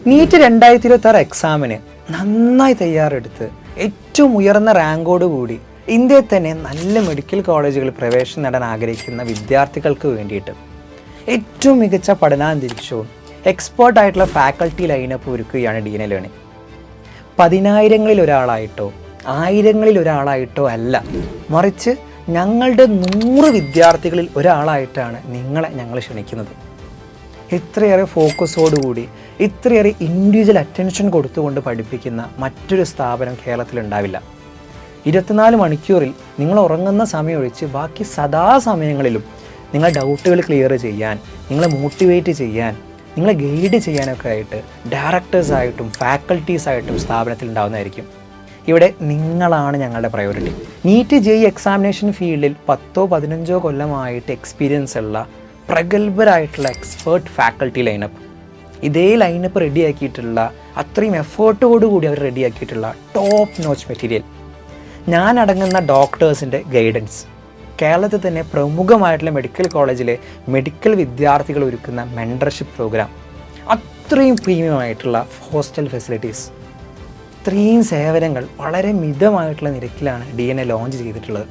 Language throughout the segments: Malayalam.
നീറ്റ് 2026 എക്സാമിന് നന്നായി തയ്യാറെടുത്ത് ഏറ്റവും ഉയർന്ന റാങ്കോട് കൂടി ഇന്ത്യയിൽ തന്നെ നല്ല മെഡിക്കൽ കോളേജുകളിൽ പ്രവേശനം നേടാൻ ആഗ്രഹിക്കുന്ന വിദ്യാർത്ഥികൾക്ക് വേണ്ടിയിട്ട് ഏറ്റവും മികച്ച പഠനാന്തരീക്ഷവും എക്സ്പേർട്ടായിട്ടുള്ള ഫാക്കൽറ്റി ലൈനപ്പ് ഒരുക്കുകയാണ് DNA ലേണിംഗ്. 10,000-ങ്ങളിൽ ഒരാളായിട്ടോ 1000-ങ്ങളിൽ ഒരാളായിട്ടോ അല്ല, മറിച്ച് ഞങ്ങളുടെ 100 വിദ്യാർത്ഥികളിൽ ഒരാളായിട്ടാണ് നിങ്ങളെ ഞങ്ങൾ ക്ഷണിക്കുന്നത്. ഇത്രയേറെ ഫോക്കസോടുകൂടി ഇത്രയേറെ ഇൻഡിവിജ്വൽ അറ്റൻഷൻ കൊടുത്തുകൊണ്ട് പഠിപ്പിക്കുന്ന മറ്റൊരു സ്ഥാപനം കേരളത്തിലുണ്ടാവില്ല. 24 മണിക്കൂറിൽ നിങ്ങൾ ഉറങ്ങുന്ന സമയം ഒഴിച്ച് ബാക്കി സദാസമയങ്ങളിലും നിങ്ങളുടെ ഡൗട്ടുകൾ ക്ലിയർ ചെയ്യാൻ, നിങ്ങളെ മോട്ടിവേറ്റ് ചെയ്യാൻ, നിങ്ങളെ ഗൈഡ് ചെയ്യാനൊക്കെ ആയിട്ട് ഡയറക്ടേഴ്സായിട്ടും ഫാക്കൽറ്റീസായിട്ടും സ്ഥാപനത്തിൽ ഉണ്ടാവുന്നതായിരിക്കും. ഇവിടെ നിങ്ങളാണ് ഞങ്ങളുടെ പ്രയോറിറ്റി. നീറ്റ് JEE എക്സാമിനേഷൻ ഫീൽഡിൽ 10-15 കൊല്ലമായിട്ട് എക്സ്പീരിയൻസ് ഉള്ള പ്രഗത്ഭരായിട്ടുള്ള എക്സ്പേർട്ട് ഫാക്കൽറ്റി ലൈനപ്പ്, ഇതേ ലൈനപ്പ് റെഡിയാക്കിയിട്ടുള്ള അത്രയും എഫേർട്ടോടുകൂടി അവർ റെഡിയാക്കിയിട്ടുള്ള ടോപ്പ് നോച്ച് മെറ്റീരിയൽ, ഞാൻ അടങ്ങുന്ന ഡോക്ടേഴ്സിൻ്റെ ഗൈഡൻസ്, കേരളത്തിൽ തന്നെ പ്രമുഖമായിട്ടുള്ള മെഡിക്കൽ കോളേജിലെ മെഡിക്കൽ വിദ്യാർത്ഥികൾ ഒരുക്കുന്ന മെൻറ്റർഷിപ്പ് പ്രോഗ്രാം, അത്രയും പ്രീമിയം ആയിട്ടുള്ള ഹോസ്റ്റൽ ഫെസിലിറ്റീസ്, ഇത്രയും സേവനങ്ങൾ വളരെ മിതമായിട്ടുള്ള നിരക്കിലാണ് DNA ലോഞ്ച് ചെയ്തിട്ടുള്ളത്.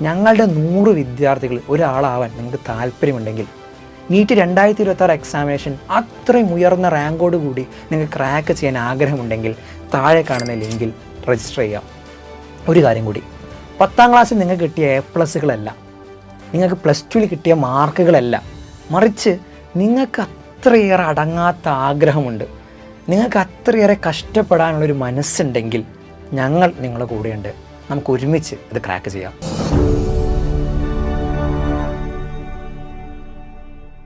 ഞങ്ങളുടെ 100 വിദ്യാർത്ഥികൾ ഒരാളാവാൻ നിങ്ങൾക്ക് താല്പര്യമുണ്ടെങ്കിൽ നീറ്റ് 2026 എക്സാമിനേഷൻ അത്രയും ഉയർന്ന റാങ്കോട് കൂടി നിങ്ങൾക്ക് ക്രാക്ക് ചെയ്യാൻ ആഗ്രഹമുണ്ടെങ്കിൽ താഴെ കാണുന്ന ലിങ്കിൽ രജിസ്റ്റർ ചെയ്യാം. ഒരു കാര്യം കൂടി, 10ാം ക്ലാസ്സിൽ നിങ്ങൾക്ക് കിട്ടിയ A+കളല്ല, നിങ്ങൾക്ക് +2-ൽ കിട്ടിയ മാർക്കുകളല്ല, മറിച്ച് നിങ്ങൾക്ക് അത്രയേറെ അടങ്ങാത്ത ആഗ്രഹമുണ്ട്, നിങ്ങൾക്ക് അത്രയേറെ കഷ്ടപ്പെടാനുള്ളൊരു മനസ്സുണ്ടെങ്കിൽ ഞങ്ങൾ നിങ്ങളുടെ കൂടെയുണ്ട്. നമുക്ക് ഒരുമിച്ച് ഇത് ക്രാക്ക് ചെയ്യാം.